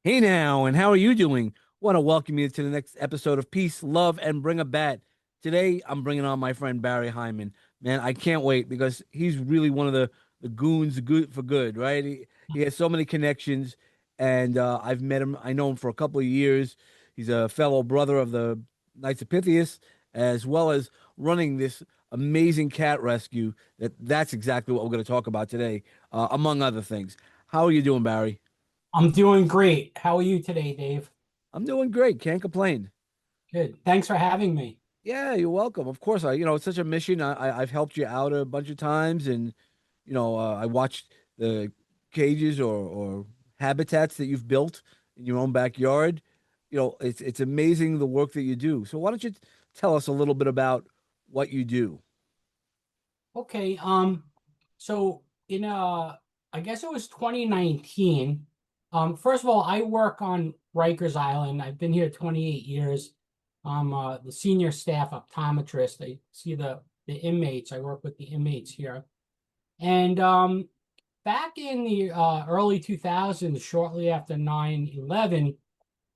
Hey now, and how are you doing? Want to welcome you to the next episode of Peace, Love, and Bring a Bat. Today, I'm bringing on my friend Barry Hyman. Man, I can't wait because he's really one of the goons good for good, right? He has so many connections, and I've met him. I know him for a couple of years. He's a fellow brother of the Knights of Pythias, as well as running this amazing cat rescue. That's exactly what we're going to talk about today, among other things. How are you doing, Barry? I'm doing great. How are you today, Dave? I'm doing great. Can't complain. Good. Thanks for having me. Yeah, you're welcome. Of course, it's such a mission. I've helped you out a bunch of times, and I watched the cages or habitats that you've built in your own backyard. It's amazing the work that you do. So why don't you tell us a little bit about what you do? Okay. So in I guess it was 2019. First of all, I work on Rikers Island. I've been here 28 years. I'm the senior staff optometrist. I see the inmates. I work with the inmates here. And back in the early 2000s, shortly after 9/11,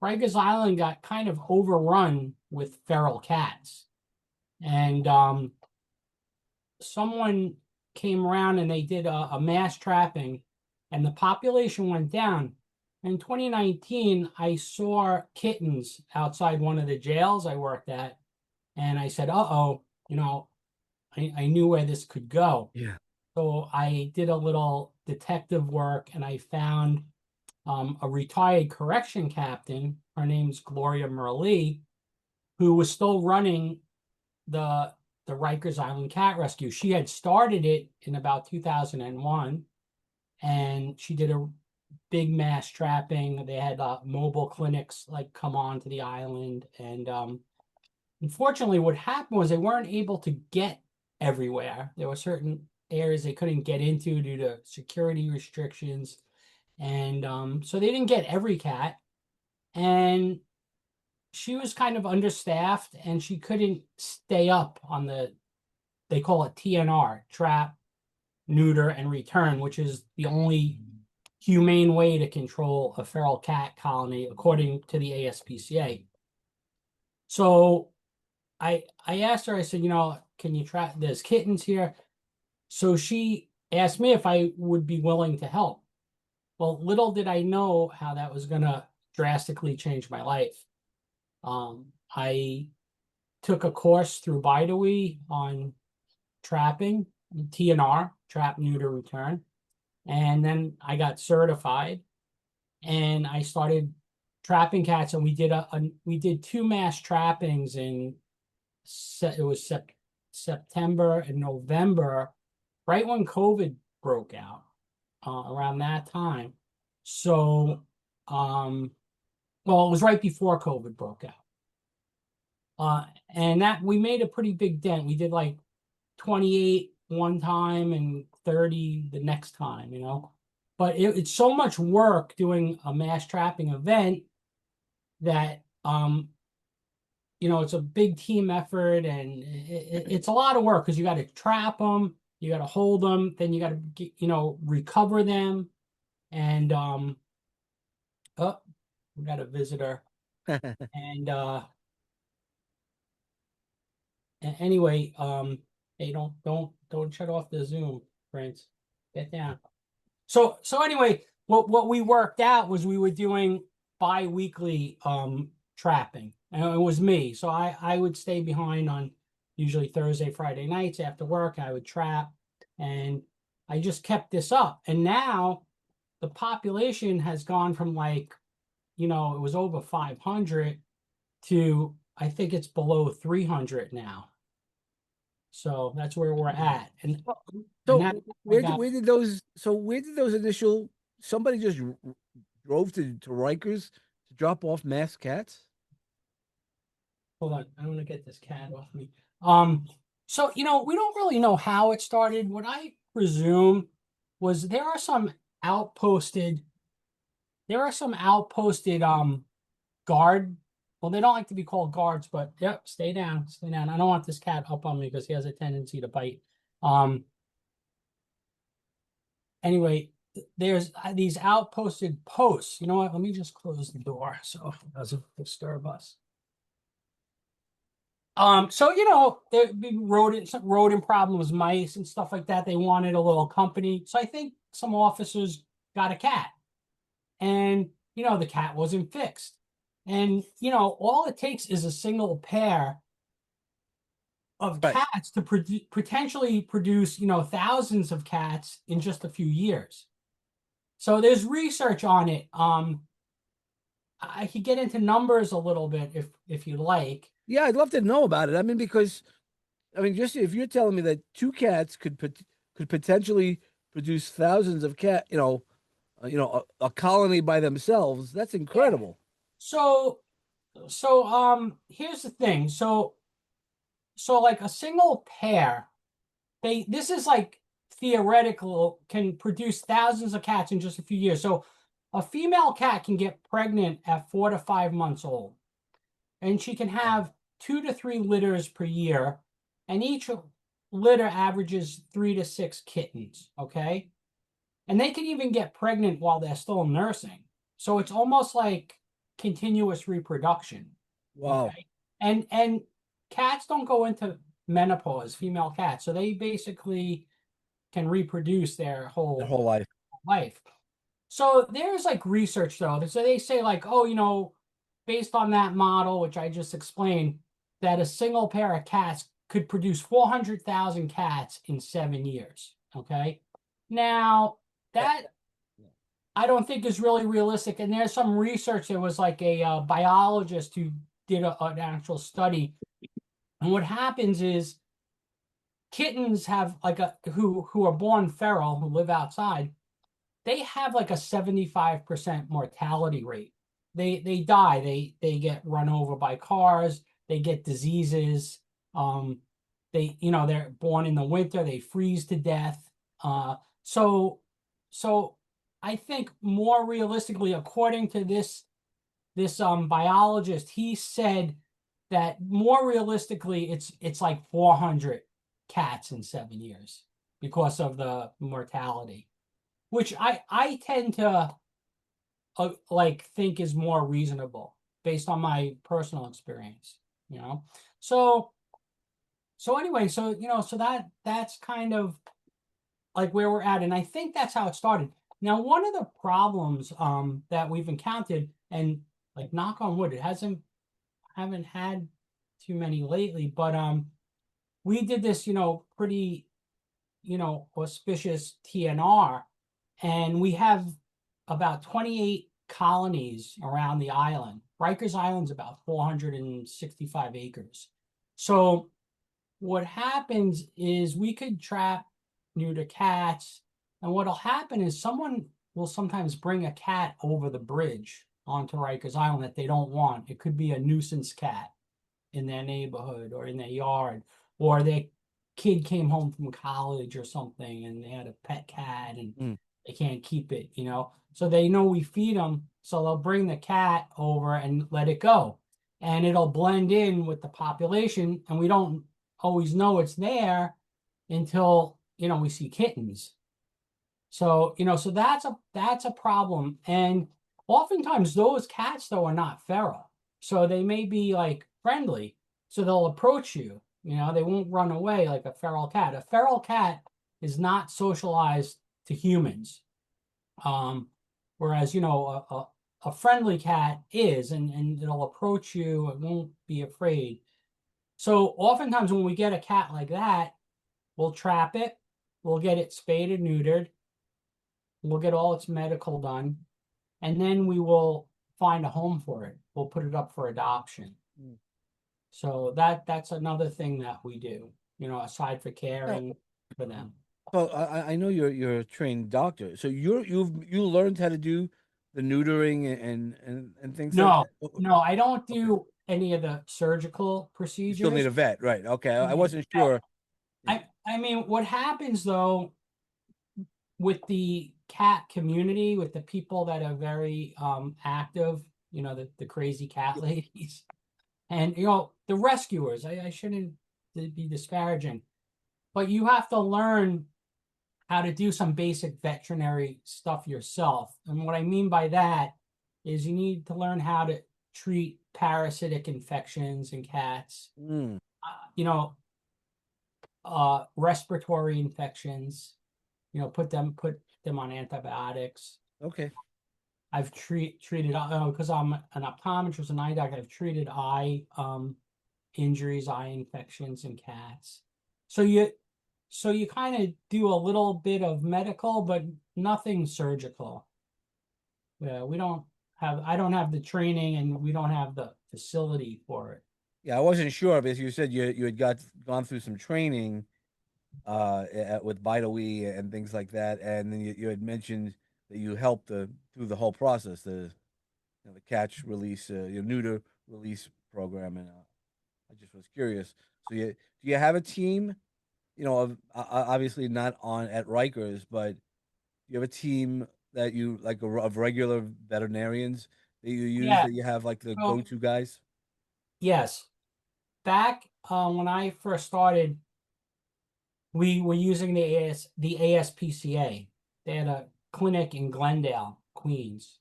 Rikers Island got kind of overrun with feral cats. And someone came around and they did a mass trapping, and the population went down. In 2019, I saw kittens outside one of the jails I worked at, and I said, "Uh-oh, I knew where this could go." Yeah. So I did a little detective work, and I found a retired correction captain. Her name's Gloria Morelli, who was still running the the Rikers Island Cat Rescue. She had started it in about 2001, and she did a big mass trapping. They had mobile clinics like come on to the island, and unfortunately, what happened was they weren't able to get everywhere. There were certain areas they couldn't get into due to security restrictions, and so they didn't get every cat. And she was kind of understaffed, and she couldn't stay up on they call it TNR, trap, neuter, and return, which is the only humane way to control a feral cat colony according to the ASPCA. So I asked her, I said, can you trap, there's kittens here. So she asked me if I would be willing to help. Well, little did I know how that was going to drastically change my life. I took a course through Bidoe on trapping, TNR, trap, neuter, return. And then I got certified and I started trapping cats. And we did two mass trappings it was September and November, right when COVID broke out, around that time. So, well, it was right before COVID broke out. And that we made a pretty big dent. We did like 28 one time and 30 the next time. But it's so much work doing a mass trapping event that it's a big team effort, and it's a lot of work because you got to trap them, you got to hold them, then you got to recover them, and oh, we got a visitor, and anyway, hey, don't shut off the Zoom, Prince. Get down. So anyway, what we worked out was we were doing bi-weekly trapping. And it was me. So I would stay behind on usually Thursday, Friday nights after work. I would trap, and I just kept this up. And now the population has gone from it was over 500 to I think it's below 300 now. So that's where we're at. And that So I got where did those initial somebody just drove to Rikers to drop off mass cats? hold on, I want to get this cat off me. So we don't really know how it started. What I presume was outposted, there are some outposted guard. Well, they don't like to be called guards, but yep, stay down, stay down. I don't want this cat up on me because he has a tendency to bite. Um, anyway, there's these outposted posts. You know what? Let me just close the door so it doesn't disturb us. So there'd be rodent problems, mice and stuff like that. They wanted a little company. So I think some officers got a cat, and the cat wasn't fixed. And all it takes is a single pair of Right. cats to potentially produce, thousands of cats in just a few years. So there's research on it. I could get into numbers a little bit if you like. Yeah, I'd love to know about it. I mean, because just if you're telling me that two cats could potentially produce thousands of cat, a colony by themselves, that's Yeah. incredible. So here's the thing. So like a single pair, this is like theoretical, can produce thousands of cats in just a few years. So a female cat can get pregnant at 4 to 5 months old, and she can have 2 to 3 litters per year, and each litter averages 3 to 6 kittens. Okay, and they can even get pregnant while they're still nursing. So it's almost like continuous reproduction. Wow, Okay, and cats don't go into menopause, female cats, so they basically can reproduce their their whole whole life. life. So there's like research though. So they say like, oh, based on that model, which I just explained, that a single pair of cats could produce 400,000 cats in 7 years. Okay. Now That, that I don't think is really realistic. And there's some research. There was like a biologist who did an actual study. And what happens is kittens have like who are born feral, who live outside, they have like a 75% mortality rate. They die. They get run over by cars. They get diseases. They're born in the winter. They freeze to death. So I think more realistically, according to this biologist, he said that more realistically, it's like 400 cats in 7 years because of the mortality, which I tend to like think is more reasonable based on my personal experience. You know, so so anyway, so that's kind of like where we're at, and I think that's how it started. Now, one of the problems that we've encountered, and like knock on wood, it hasn't haven't had too many lately, but we did this, pretty, auspicious TNR, and we have about 28 colonies around the island. Rikers Island's about 465 acres. So what happens is we could trap neuter cats, and what'll happen is someone will sometimes bring a cat over the bridge onto Rikers Island that they don't want. It could be a nuisance cat in their neighborhood or in their yard, or their kid came home from college or something and they had a pet cat and Mm. they can't keep it. So they know we feed them, so they'll bring the cat over and let it go, and it'll blend in with the population, and we don't always know it's there until we see kittens. So that's a problem. And oftentimes those cats though are not feral. So they may be like friendly. So they'll approach you. They won't run away like a feral cat. A feral cat is not socialized to humans. Whereas, a friendly cat is, and it'll approach you, it won't be afraid. So oftentimes when we get a cat like that, we'll trap it, we'll get it spayed and neutered, we'll get all its medical done, and then we will find a home for it. We'll put it up for adoption. Mm. So that's another thing that we do, aside for Now, caring for them. so I know you're a trained doctor, so you learned how to do the neutering and things like No, that. no, I don't Okay, do any of the surgical you still need procedures. a vet, right? Okay, I Yeah. wasn't sure. Yeah. I mean, what happens though with the cat community, with the people that are very active, the crazy cat ladies, and the rescuers. I shouldn't be disparaging, but you have to learn how to do some basic veterinary stuff yourself. And what I mean by that is you need to learn how to treat parasitic infections in cats, Mm, you know, respiratory infections, put them on antibiotics. okay. I've treated because I'm an optometrist and eye doctor. I've treated eye injuries, eye infections in cats. So you kind of do a little bit of medical, but nothing surgical. Yeah, I don't have the training and we don't have the facility for it. Yeah, I wasn't sure because you said you had gone through some training with Vitally and things like that, and then you had mentioned that you helped through the whole process, the catch release, neuter release program, and I just was curious. So do you have a team? Of obviously not on at Rikers, but you have a team that you like of regular veterinarians that you use Yeah. that you have like the So go-to guys. yes, back when I first started, we were using the ASPCA. They had a clinic in Glendale, Queens,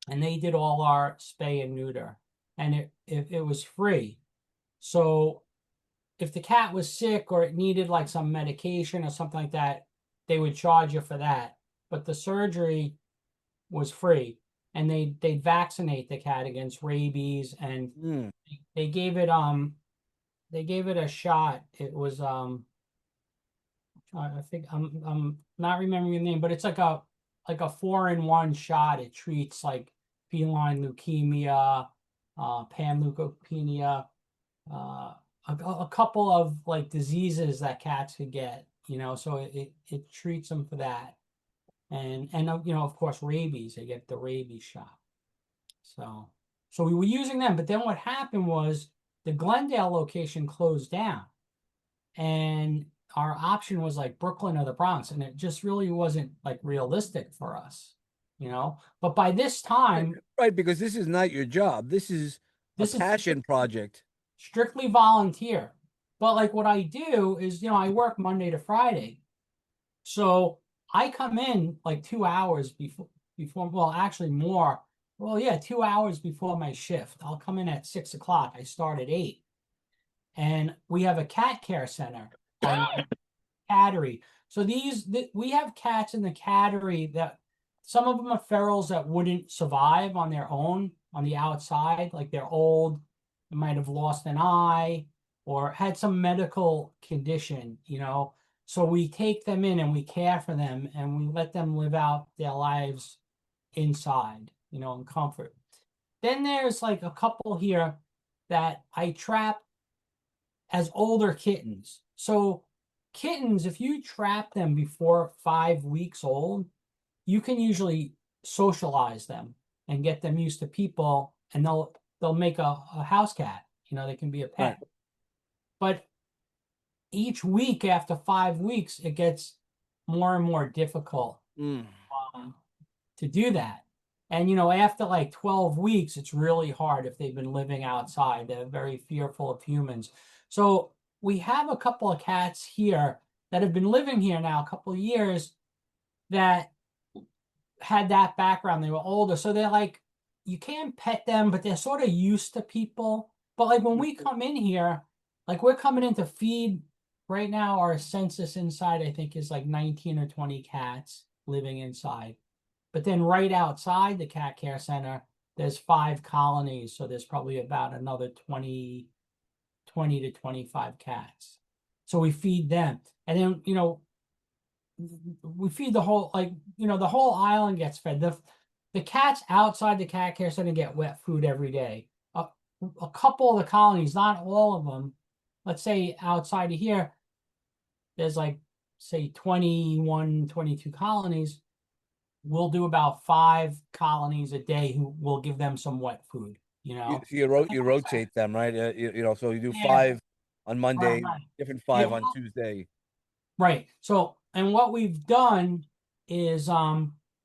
and they did all our spay and neuter, and it was free. So if the cat was sick or it needed like some medication or something like that, they would charge you for that. But the surgery was free, and they'd vaccinate the cat against rabies, and Mm, they gave it they gave it a shot. It was I think I'm not remembering the name, but it's like a 4-in-1 shot. It treats like feline leukemia, panleukopenia, uh, a couple of like diseases that cats could get. So it treats them for that, and of course rabies. They get the rabies shot. So so we were using them, but then what happened was the Glendale location closed down, and our option was like Brooklyn or the Bronx, and it just really wasn't like realistic for us. But by this right, time, right, because this is not your job. This is a this is passion project. strictly volunteer. But like what I do is, I work Monday to Friday. So I come in like 2 hours before, well, actually more. Well, yeah, 2 hours before my shift. I'll come in at 6 o'clock. I start at 8. And we have a cat care center on cattery. So we have cats in the cattery that some of them are ferals that wouldn't survive on their own on the outside, like they're old, they might have lost an eye or had some medical condition. So we take them in and we care for them and we let them live out their lives inside, in comfort. Then there's like a couple here that I trap as older kittens. So kittens, if you trap them before 5 weeks old, you can usually socialize them and get them used to people, and they'll make a house cat. They can be a Right. pet. But each week after 5 weeks, it gets more and more difficult Mm. um, to do that. And after like 12 weeks, it's really hard if they've been living outside. They're very fearful of humans. So we have a couple of cats here that have been living here now a couple of years that had that background. They were older. So they're like, you can't pet them, but they're sort of used to people. But like when we come in here, like we're coming in to feed right now, our census inside, I think, is like 19 or 20 cats living inside. But then right outside the cat care center, there's 5 colonies. So there's probably about another 20 to 25 cats. So we feed them. And then, we feed the whole, like, the whole island gets fed. The cats outside the cat care center get wet food every day. A couple of the colonies, not all of them, let's say outside of here, there's like, say 21, 22 colonies. We'll do about 5 colonies a day who will give them some wet food, you know. You rotate them, right? So you do Yeah, 5 on right, Monday, right. different Yeah, 5 on well, Tuesday. right. So, and what we've done is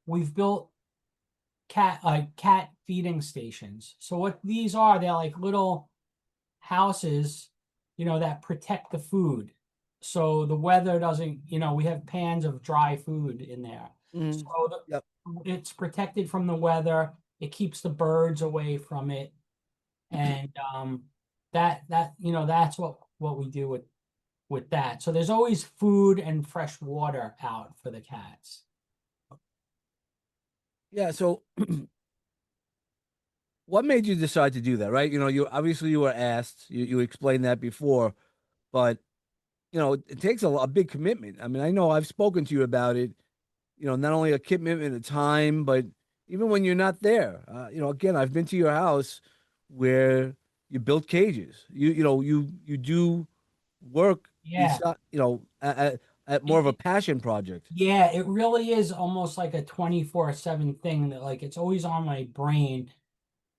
we've built cat feeding stations. So what these are, they're like little houses, that protect the food. so the weather doesn't, we have pans of dry food in there. So Mm. Yep. it's protected from the weather. It keeps the birds away from it. And that's what we do with that. So there's always food and fresh water out for the cats. Yeah. So what made you decide to do that, right? You obviously you were asked, you explained that before, but it takes a big commitment. I mean, I know I've spoken to you about it, not only a commitment of time, but even when you're not there. Again, I've been to your house where you built cages. You do work Yeah. beside, at more of a passion project. Yeah, it really is almost like a 24/7 thing that like it's always on my brain.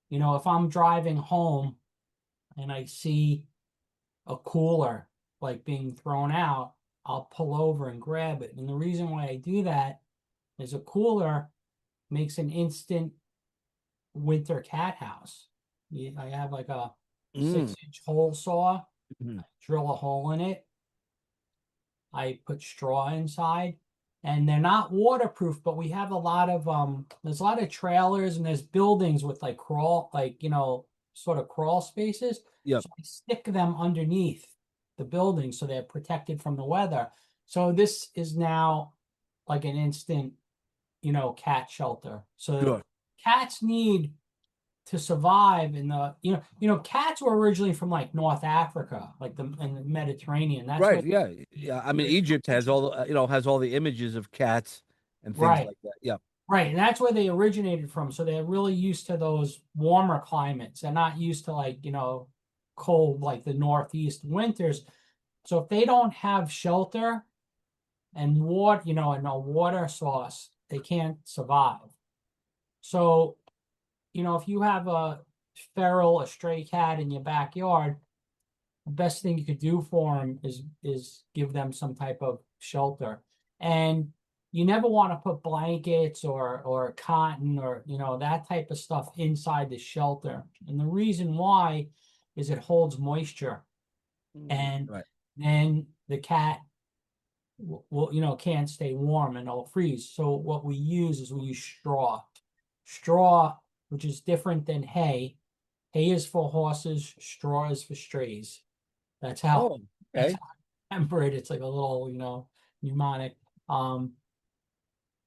If I'm driving home and I see a cooler like being thrown out, I'll pull over and grab it. And the reason why I do that is a cooler makes an instant winter cat house. I have like a Mm. 6-inch hole saw, Mhm. drill a hole in it. I put straw inside, and they're not waterproof, but we have a lot of there's a lot of trailers and there's buildings with like crawl, like sort of crawl spaces. Yep. So I stick them underneath the building so they're protected from the weather. So this is now like an instant, cat shelter. So Sure. cats need to survive in the cats were originally from like North Africa, like the Mediterranean. That's where Right. Yeah. the Yeah. I mean, original Egypt has all has all the images of cats and things right, like that. Yeah. right, and that's where they originated from. So they're really used to those warmer climates. They're not used to like cold like the Northeast winters. So if they don't have shelter and water, and a water source, they can't survive. So if you have a stray cat in your backyard, the best thing you could do for them is give them some type of shelter. And you never want to put blankets or cotton or that type of stuff inside the shelter. And the reason why is it holds moisture, Mm. and Right. then the cat will can't stay warm and it'll freeze. So what we use is we use straw, which is different than hay. Hay is for horses, straw is for strays. That's how Oh, that's okay. how I temper it. It's like a little, mnemonic. Um,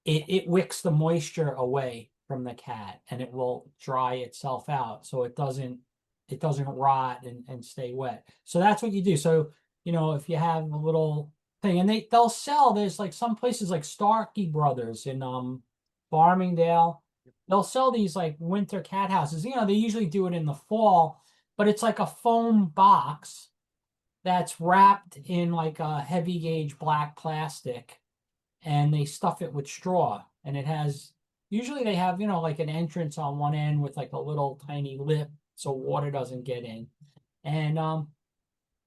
it wicks the moisture away from the cat and it will dry itself out so it doesn't rot and stay wet. So that's what you do. So, if you have a little thing and they'll sell, there's like some places like Starkey Brothers in Farmingdale. They'll sell these like winter cat houses. They usually do it in the fall, but it's like a foam box that's wrapped in like a heavy gauge black plastic and they stuff it with straw. And it has, usually they have, like an entrance on one end with like a little tiny lip so water doesn't get in. And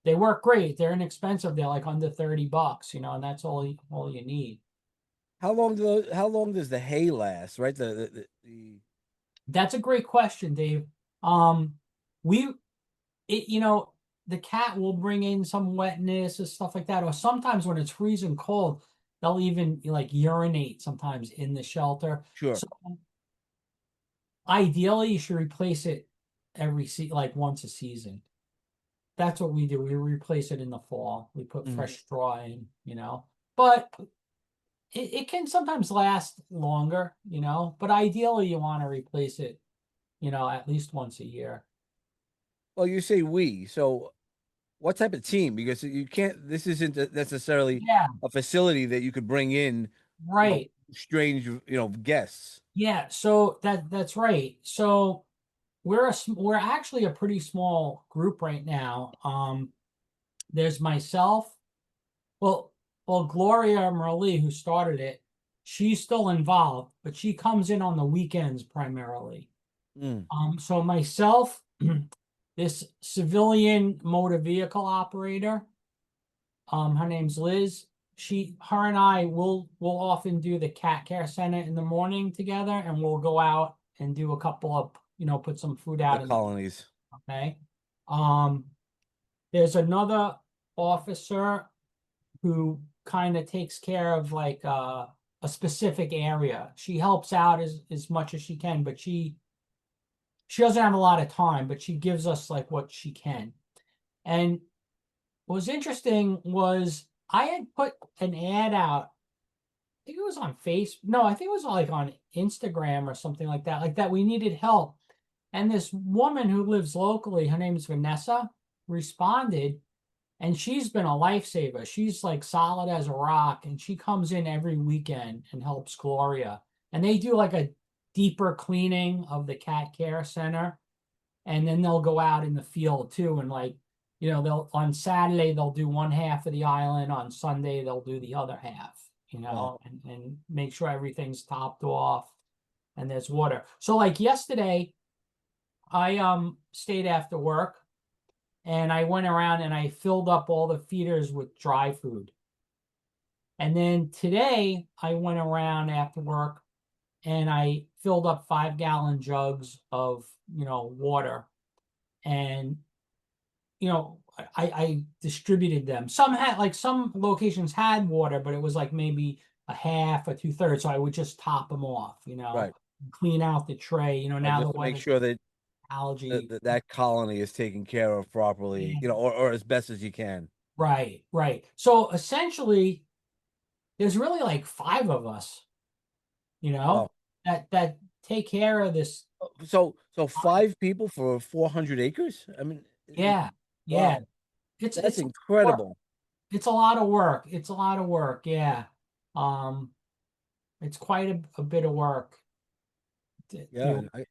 they work great. They're inexpensive. They're like under $30, and that's all you need. How long does the hay last? Right. That's a great question, Dave. We it the cat will bring in some wetness or stuff like that, or sometimes when it's freezing cold they'll even like urinate sometimes in the shelter. Sure. So ideally you should replace it like once a season. That's what we do. We replace it in the fall. We put Mhm. fresh straw in, but it can sometimes last longer, but ideally you want to replace it, at least once a year. Well, you say we. So what type of team? Because you can't. This isn't necessarily Yeah, a facility that you could bring in, right. strange, guests. Yeah, so that's right. So we're actually a pretty small group right now. There's myself. Well, Gloria Morelli, who started it, she's still involved, but she comes in on the weekends primarily. Mm. So myself, this civilian motor vehicle operator, her name's Liz. Her and I will often do the cat care center in the morning together, and we'll go out and do a couple of, put some food The out in the colonies. okay. Um, there's another officer. who kind of takes care of like a specific area. She helps out as much as she can, but she doesn't have a lot of time, but she gives us like what she can. And what was interesting was I had put an ad out. I think it was on Facebook. No, I think it was like on Instagram or something like that. We needed help. And this woman who lives locally, her name is Vanessa, responded, and she's been a lifesaver. She's like solid as a rock, and she comes in every weekend and helps Gloria. And they do like a deeper cleaning of the cat care center, and then they'll go out in the field too. And like, they'll on Saturday they'll do one half of the island, on Sunday they'll do the other half, Wow. and make sure everything's topped off and there's water. So like yesterday, I stayed after work and I went around and I filled up all the feeders with dry food. And then today I went around after work and I filled up 5-gallon jugs of, water. And, I distributed them. Some had like some locations had water, but it was like maybe a half or 2/3. So I would just top them off, Right. clean out the tray. Now the Just to make weather's sure that algae. that colony is taken care of properly, Yeah. or as best as you can. Right, right. So essentially, there's really like 5 of us, you know, Wow. that take care of this. So 5 people for 400 acres? I mean, Yeah, yeah. wow, It's that's it's a lot of work. incredible. It's a lot of work. It's a lot of work. Yeah. Um, it's quite a bit of work to Yeah, do. I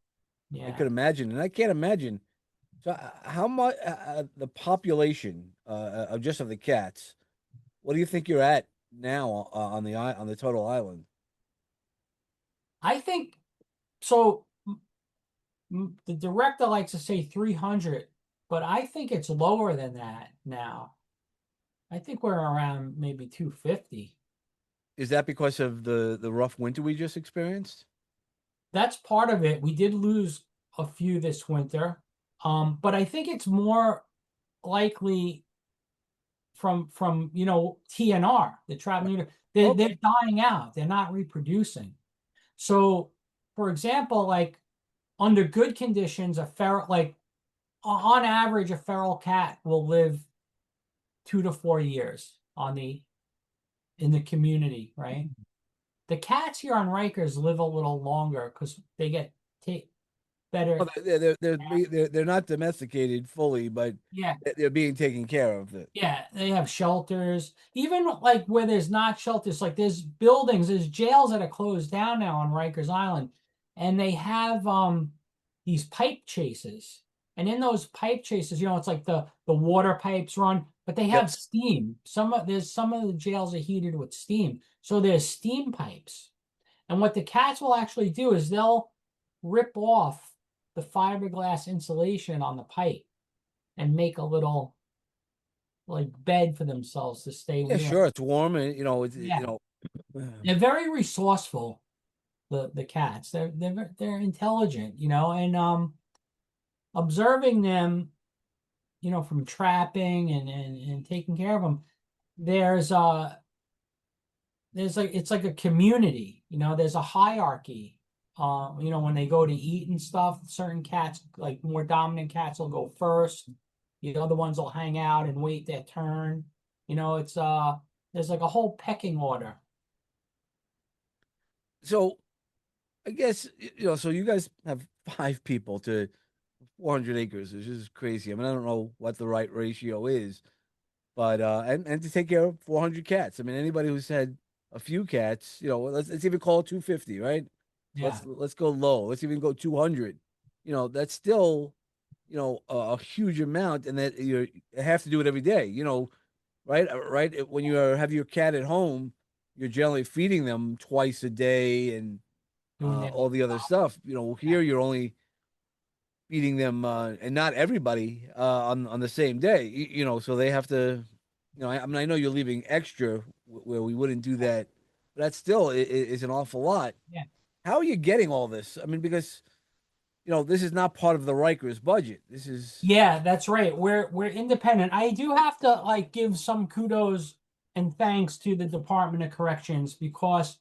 Yeah. could imagine, and I can't imagine. So, how much the population of just of the cats? What do you think you're at now on on the total island? I think so. The director likes to say 300, but I think it's lower than that now. I think we're around maybe 250. Is that because of the rough winter we just experienced? That's part of it. We did lose a few this winter, but I think it's more likely from TNR, the trap neuter. They're Okay. dying out. They're not reproducing. So, for example, like under good conditions, a feral like on average, a feral cat will live 2 to 4 years in the community, right? The cats here on Rikers live a little longer because they get take better. Well, they're not domesticated fully, but Yeah, they're being taken care of. yeah, they have shelters. Even like where there's not shelters, like there's buildings, there's jails that are closed down now on Rikers Island, and they have these pipe chases. And in those pipe chases, it's like the water pipes run, but they Yep. have steam. Some of the jails are heated with steam, so there's steam pipes. And what the cats will actually do is they'll rip off the fiberglass insulation on the pipe and make a little like bed for themselves to stay Yeah, warm. sure. It's warm, and it's Yeah, they're very resourceful. The cats, they're intelligent, and observing them, from trapping and taking care of them. There's like it's like a community. There's a hierarchy. When they go to eat and stuff, certain cats, like more dominant cats, will go first. The other ones will hang out and wait their turn. It's there's like a whole pecking order. So I guess so you guys have 5 people to 400 acres, which is crazy. I mean, I don't know what the right ratio is, but and to take care of 400 cats. I mean, anybody who's had a few cats, let's even call it 250, right? Yeah, Let's go low. Let's even go 200. That's still a huge amount, and that you have to do it every day. Right? Right. When you have your cat at home, you're generally feeding them twice a day and doing their all the other stuff. yeah, Here you're only feeding them, and not everybody on the same day. So they have to. I mean, I know you're leaving extra where we wouldn't do that, but that still is an awful lot. yeah. How are you getting all this? I mean, because this is not part of the Rikers budget. This is Yeah, that's right. We're independent. I do have to like give some kudos. and thanks to the Department of Corrections, because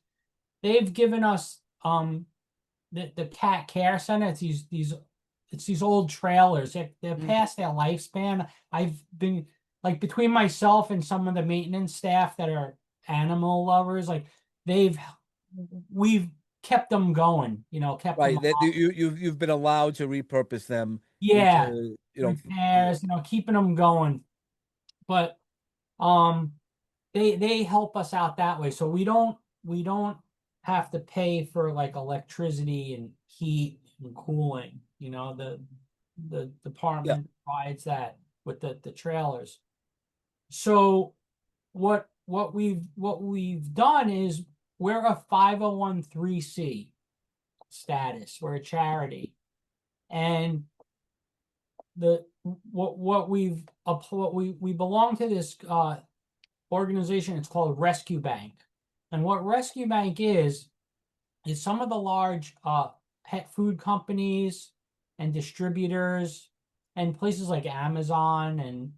they've given us the cat care center. It's these old trailers. They're Mm. past their lifespan. I've been like, between myself and some of the maintenance staff that are animal lovers, like they've we've kept them going, kept them Right. That alive. you've been allowed to repurpose them Yeah, into, repairs, keeping them going. But um they help us out that way. So we don't have to pay for like electricity and heat and cooling. The yeah. department provides that with the trailers. So what we've done is, we're a 501(c) status. We're a charity. And the what we've what we belong to this organization. It's called Rescue Bank. And what Rescue Bank is some of the large pet food companies and distributors and places like Amazon and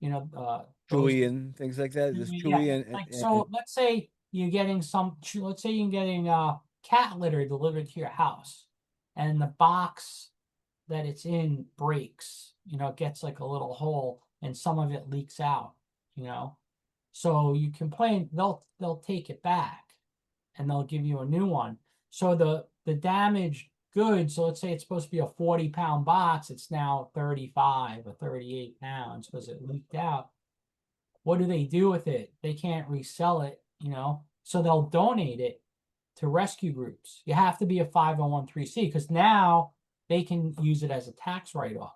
those. Chewy and things like that. There's Yeah, Chewy like, and so let's say you're getting cat litter delivered to your house, and the box that it's in breaks. It gets like a little hole, and some of it leaks out. You know, so you complain, they'll take it back, and they'll give you a new one. So the damaged goods, so let's say it's supposed to be a 40-pound box, it's now 35 or 38 pounds because it leaked out. What do they do with it? They can't resell it. So they'll donate it to rescue groups. You have to be a 501(c) because now they can use it as a tax write-off.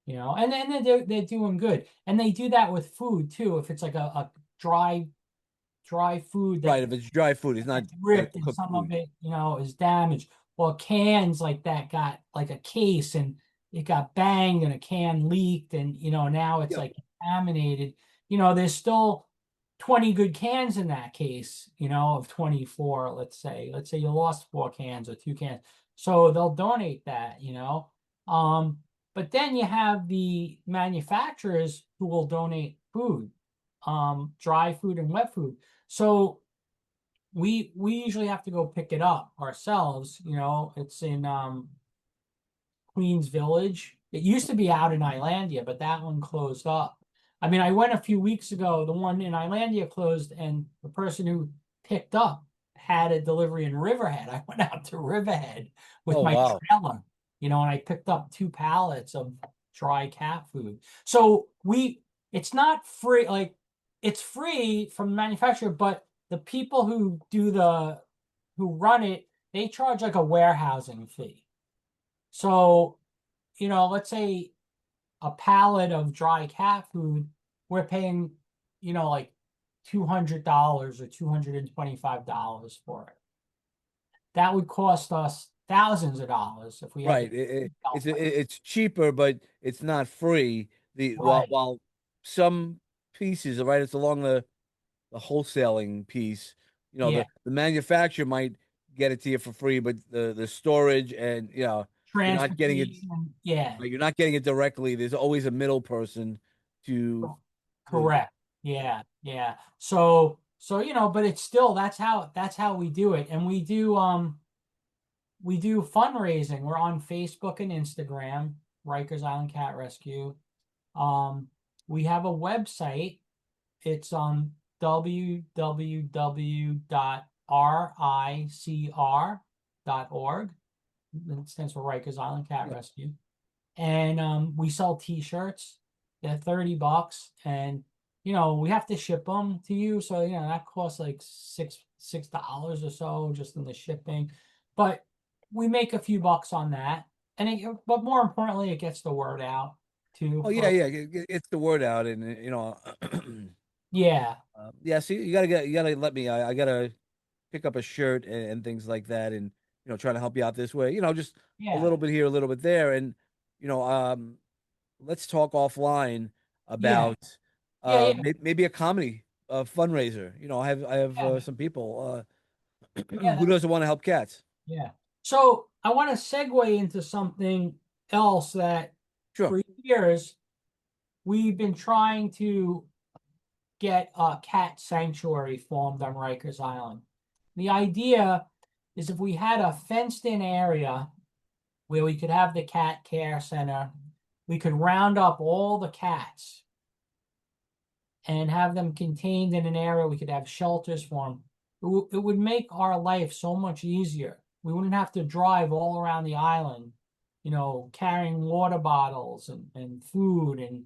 And then they're doing good. And they do that with food too. If it's like a dry food that right. If it's dry food, it's not gets ripped and cooked some of food. it, is damaged. Well, cans like that got like a case, and it got banged, and a can leaked, and now it's Yep. like contaminated. There's still 20 good cans in that case, of 24, let's say. Let's say you lost 4 cans or 2 cans. So they'll donate that. But then you have the manufacturers who will donate food, dry food and wet food. So we usually have to go pick it up ourselves. It's in Queens Village. It used to be out in Islandia, but that one closed up. I mean, I went a few weeks ago. The one in Islandia closed, and the person who picked up had a delivery in Riverhead. I went out to Riverhead with Oh my wow. trailer, and I picked up 2 pallets of dry cat food. So it's not free. Like, it's free from the manufacturer, but the people who run it, they charge like a warehousing fee. So, let's say a pallet of dry cat food, we're paying, like $200 or $225 for it. That would cost us thousands of dollars if we had to Right. sell it. It's cheaper, but it's not free. Right. While some pieces, right, it's along the wholesaling piece. Yeah. The manufacturer might get it to you for free, but the storage and you're not getting it. Transportation. Yeah. Right, you're not getting it directly. There's always a middle person to to Correct. Yeah. Yeah. So, but it's still, that's how we do it. And we do fundraising. We're on Facebook and Instagram, Rikers Island Cat Rescue. Um, we have a website. It's on www.ricr.org. It stands for Rikers Island Cat yeah. Rescue. And we sell t-shirts. They're $30, and we have to ship them to you. So that costs like $6 or so just in the shipping. But we make a few bucks on that. But more importantly, it gets the word out too Oh yeah, for. yeah. It's the word out, and Yeah. yeah. See, you gotta let me. I gotta pick up a shirt and things like that, and try to help you out this way. Just a Yeah. little bit here, a little bit there, and you know, um, let's talk offline Yeah. about Yeah. Yeah. maybe a comedy fundraiser. I have Yeah. some people Yeah. who doesn't want to help cats. Yeah. So I want to segue into something else that Sure. for years we've been trying to get a cat sanctuary formed on Rikers Island. The idea is if we had a fenced-in area where we could have the cat care center, we could round up all the cats and have them contained in an area. We could have shelters for them. It would make our life so much easier. We wouldn't have to drive all around the island, carrying water bottles and food and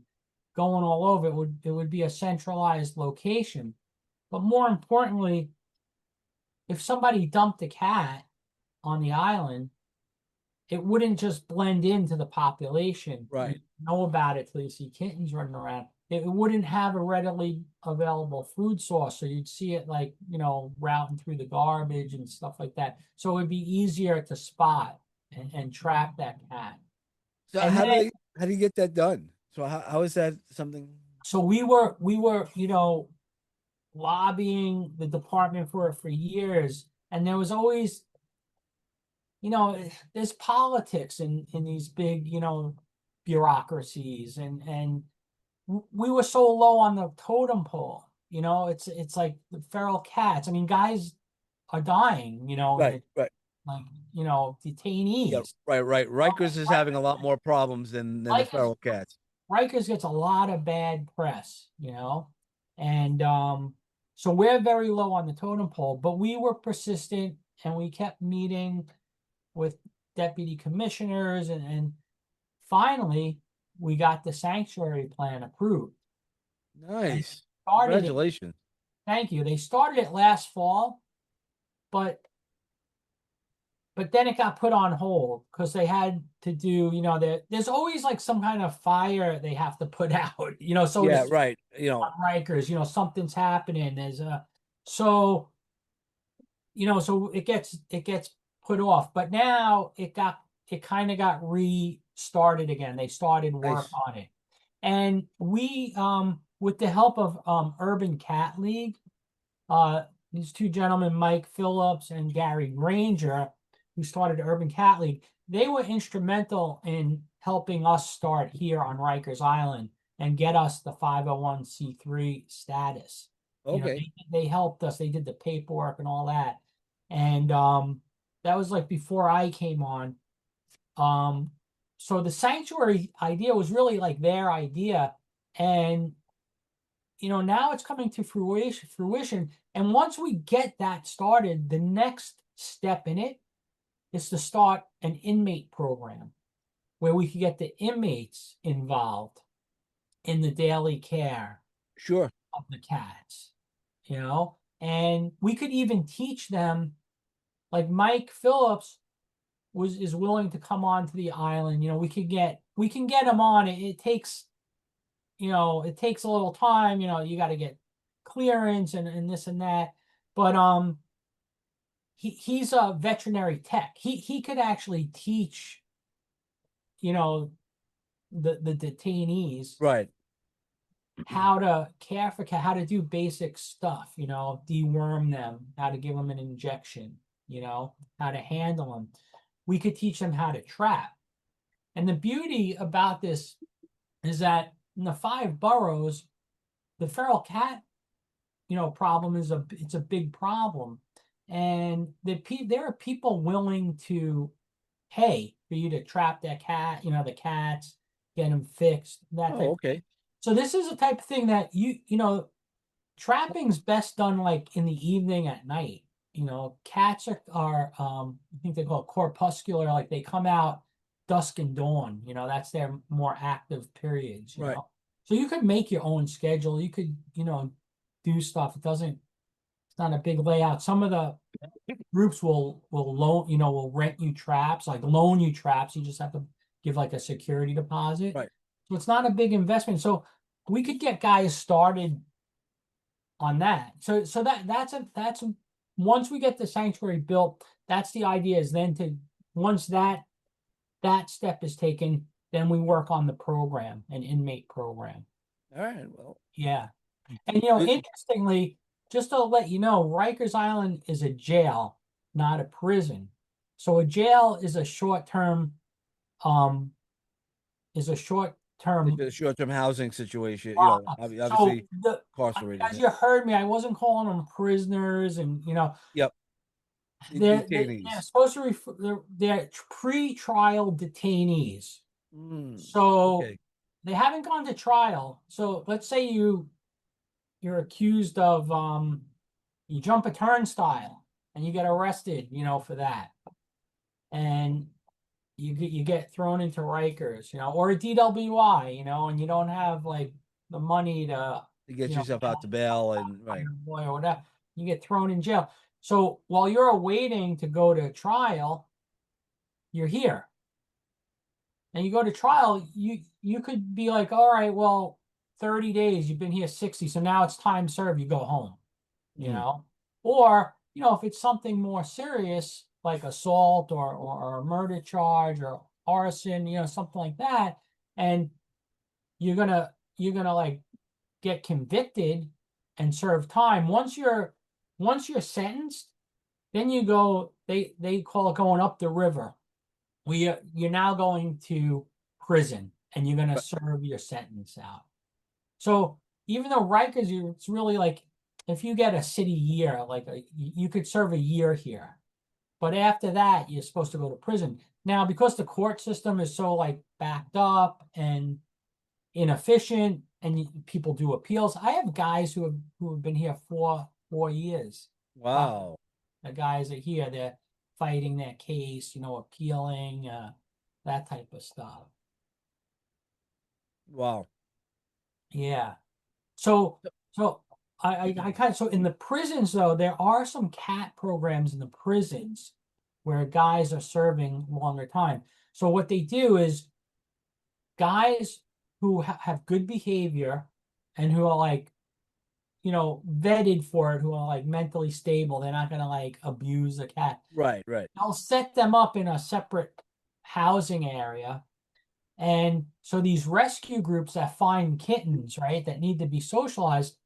going all over. It would be a centralized location. But more importantly, if somebody dumped a cat on the island, it wouldn't just blend into the population. Right. You know about it till you see kittens running around. It wouldn't have a readily available food source, so you'd see it like, routing through the garbage and stuff like that. So it would be easier to spot and trap that cat. So And then, how do you get that done? So how is that something? so we were, lobbying the department for years, and there was always, there's politics in these big, bureaucracies, and we were so low on the totem pole. It's like the feral cats. I mean, guys are dying, Right, right. like, Yeah, detainees. right. Rikers is having a lot more problems than the Rikers, feral cats. Rikers gets a lot of bad press, and so we're very low on the totem pole, but we were persistent and we kept meeting with deputy commissioners, and finally we got the sanctuary plan approved. And Nice. started it, Congratulations. thank you. They started it last fall, but then it got put on hold because they had to do, there's always like some kind of fire they have to put out, so Yeah, to right. Rikers, something's happening. So, so it gets put off, but now it kind of got restarted again. They started work Nice. on it. And we, with the help of Urban Cat League, these two gentlemen, Mike Phillips and Gary Granger, who started Urban Cat League, they were instrumental in helping us start here on Rikers Island and get us the 501c3 status. Okay. They helped us. They did the paperwork and all that. And that was like before I came on. So the sanctuary idea was really like their idea. And now it's coming to fruition. And once we get that started, the next step in it is to start an inmate program where we could get the inmates involved in the daily care Sure. of the cats, and we could even teach them, like Mike Phillips is willing to come onto the island. We can get him on. It takes, it takes a little time. You got to get clearance and this and that. But he's a veterinary tech. He could actually teach, the detainees Right. how to care for cat, how to do basic stuff, deworm them, how to give them an injection, how to handle them. We could teach them how to trap. And the beauty about this is that in the 5 boroughs, the feral cat, problem it's a big problem. And there are people willing to pay for you to trap that cat, the cats, get them fixed, that type Oh, of thing. okay. So this is a type of thing that trapping's best done like in the evening at night. Cats are I think they call it corpuscular, like they come out dusk and dawn. That's their more active periods. Right. So you could make your own schedule. You could do stuff. It's not a big layout. Some of the groups will rent you traps, like loan you traps. You just have to give like a security deposit. Right. So it's not a big investment. So we could get guys started on that. So that's once we get the sanctuary built, that's the idea, is then to, once that step is taken, then we work on the program, an inmate program. All right. Well, Yeah. And good. interestingly, just to let you know, Rikers Island is a jail, not a prison. So a jail is a short-term term. The short-term housing situation, So obviously incarcerated. as you heard me, I wasn't calling them prisoners, and Yep, they're detainees. supposed to refer, they're pre-trial detainees. Mm, So okay, they haven't gone to trial. So let's say you're accused of you jump a turnstile and you get arrested, for that, and you get thrown into Rikers, or a DWI, and you don't have like the money to, to get yourself bail out to bail and out right. your boy or whatever, you get thrown in jail. So while you're awaiting to go to trial, you're here. And you go to trial, you could be like, all right, well, 30 days, you've been here 60, so now it's time served, you go home, you Mm, know. Or, if it's something more serious, like assault or a murder charge or arson, something like that, and you're gonna like get convicted and serve time. Once you're sentenced, then you go, they call it going up the river. You're now going to prison and you're going to right, serve your sentence out. So even though Rikers, it's really like if you get a city year, like you could serve a year here, but after that you're supposed to go to prison. Now, because the court system is so like backed up and inefficient, and people do appeals. I have guys who have been here 4 years. wow, The guys are here, they're fighting their case, appealing, that type of stuff. wow. Yeah. So so I kind of, so in the prisons though, there are some cat programs in the prisons where guys are serving longer time. So what they do is guys who have good behavior and who are like, vetted for it, who are like mentally stable, they're not gonna like abuse a cat. Right, right. I'll set them up in a separate housing area. And so these rescue groups that find kittens, right, that need to be socialized,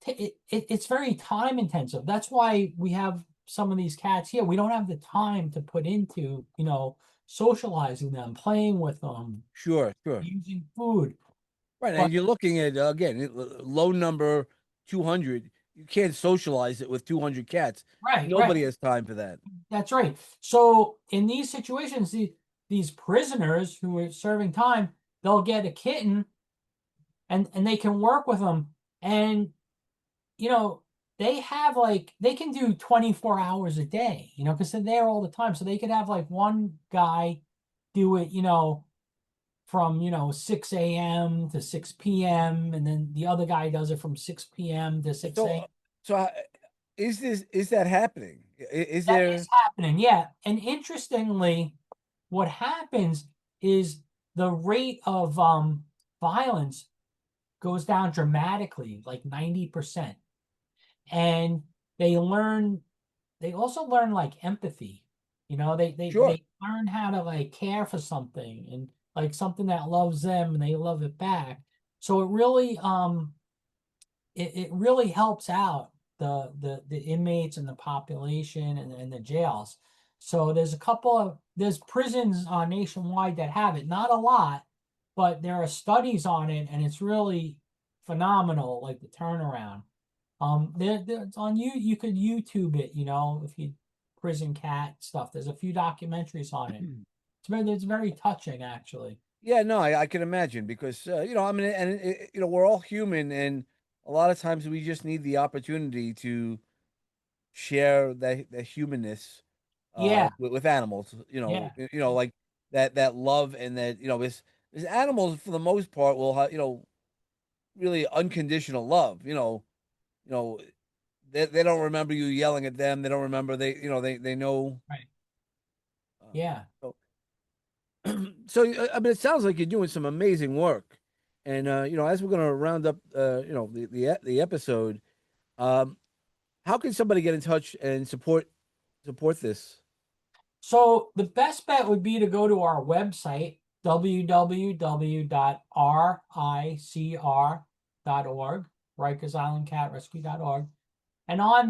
it's very time intensive. That's why we have some of these cats here. We don't have the time to put into, socializing them, playing with them, Sure, sure. using food. Right, But and you're looking at again low number 200. You can't socialize it with 200 cats. right, right. Nobody has time for that. That's right. So in these situations, these prisoners who are serving time, they'll get a kitten and they can work with them. And you know, they have like they can do 24 hours a day, because they're there all the time. So they could have like one guy do it, from 6 a.m. to 6 p.m. and then the other guy does it from 6 p.m. to 6 So, a.m. is that happening? Is That is there happening, yeah. And interestingly, what happens is the rate of violence goes down dramatically, like 90%. And they learn, they also learn like empathy. sure? They learn how to like care for something and like something that loves them and they love it back. So it really helps out the inmates and the population and the jails. So there's prisons nationwide that have it. Not a lot, but there are studies on it, and it's really phenomenal, like the turnaround. It's on you. You could YouTube it, if you prison cat stuff. There's a few documentaries on it. It's very touching, actually. Yeah, no, I can imagine because I mean, and we're all human, and a lot of times we just need the opportunity to share that humanness Yeah, with animals. yeah, Like that love and that is animals for the most part will have really unconditional love. You know they don't remember you yelling at them. They don't remember they know. right. Uh, Yeah. so I mean, it sounds like you're doing some amazing work, and as we're going to round up, the episode, um, how can somebody get in touch and support this? So the best bet would be to go to our website, www.ricr.org, Rikers Island Cat Rescue.org. And on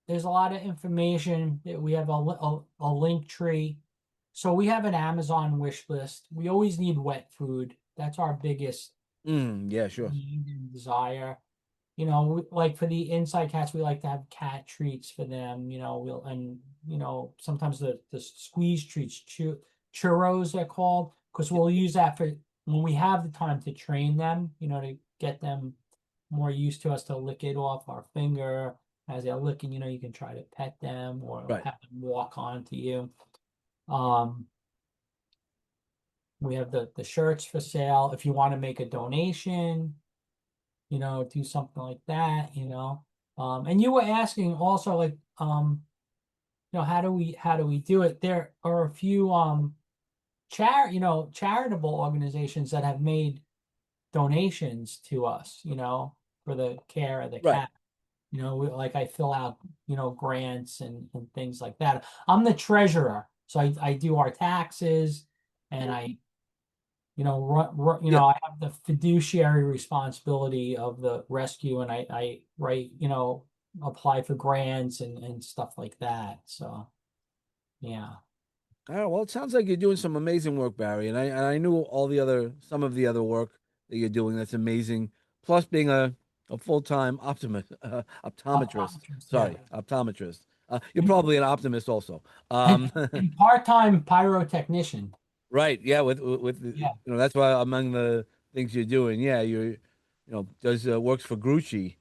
there's a lot of information. We have a link tree. So we have an Amazon wish list. We always need wet food. That's our biggest Yeah, sure. need and desire. Like for the inside cats, we like to have cat treats for them. Sometimes the squeeze treats, churros they're called, because we'll use that for when we have the time to train them. To get them more used to us to lick it off our finger as they're licking. You can try to pet them or Right. have them walk onto you. Um, we have the shirts for sale. If you want to make a donation, do something like that. And you were asking also like how do we do it? There are a few charitable organizations that have made donations to us, for the care of the Right. cat. Like I fill out, grants and things like that. I'm the treasurer, so I do our taxes and I Yeah. I have the fiduciary responsibility of the rescue, and I write, apply for grants and stuff like that. So yeah, All right. Well, it sounds like you're doing some amazing work, Barry, and I knew some of the other work that you're doing. That's amazing. Plus, being a full-time optometrist. optometrist, yeah, Sorry, optometrist. You're probably an optimist also. and, Um, and part-time pyrotechnician. right. Yeah. With Yeah, that's why among the things you're doing, yeah, does works for Grucci,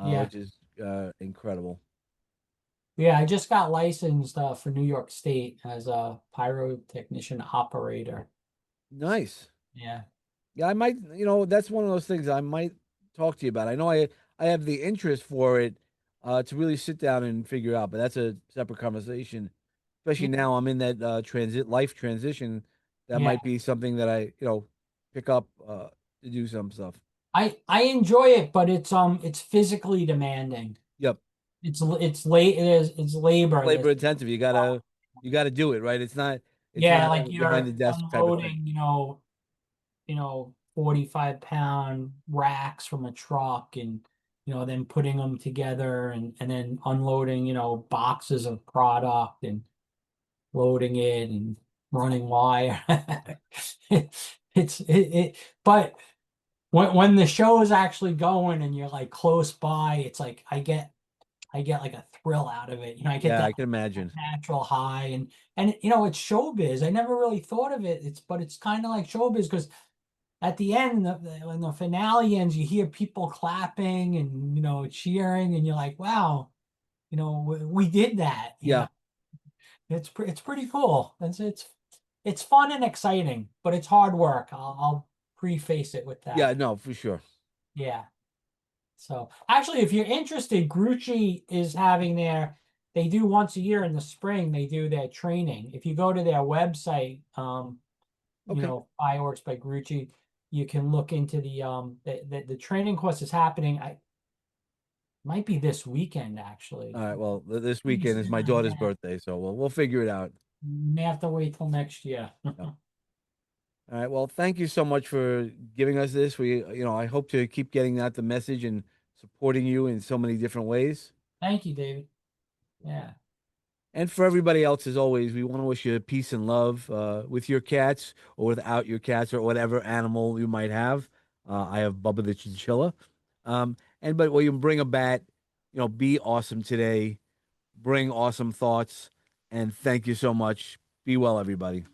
yeah, which is incredible. yeah. I just got licensed for New York State as a pyrotechnician operator. Nice. Yeah, Yeah, I might, that's one of those things I might talk to you about. I know I have the interest for it to really sit down and figure out, but that's a separate conversation. Especially yeah, now I'm in that transit life transition. That yeah. might be something that I, pick up to do some stuff. I enjoy it, but it's physically demanding. Yep. It's It's labor labor that's intensive. You gotta do it, right? It's not yeah, like a behind you're the desk type of thing. unloading, 45-pound racks from a truck and then putting them together and then unloading, boxes of product and loading it and running wire. But when the show is actually going and you're like close by, it's like I get like a thrill out of it. I get Yeah, that I can imagine. natural high and it's showbiz. I never really thought of it. But it's kind of like showbiz because at the end, when the finale ends, you hear people clapping and cheering, and you're like, wow, we did that. Yeah. It's pretty cool. It's fun and exciting, but it's hard work. I'll preface it with Yeah, that. no, for sure. Yeah. So actually, if you're interested, Grucci is having they do once a year in the spring, they do their training. If you go to their website, Okay. Fireworks by Grucci, you can look into the training course is happening. I might be this weekend actually. All right. Well, this Pretty weekend is soon, my I daughter's bet. birthday, so we'll figure it out. May have to wait till next year. Yeah. All right. Well, thank you so much for giving us this. I hope to keep getting out the message and supporting you in so many different ways. Thank you, David. Yeah. And for everybody else, as always, we want to wish you peace and love with your cats or without your cats or whatever animal you might have. I have Bubba the chinchilla. But when you bring a bat, be awesome today. Bring awesome thoughts. And thank you so much. Be well, everybody.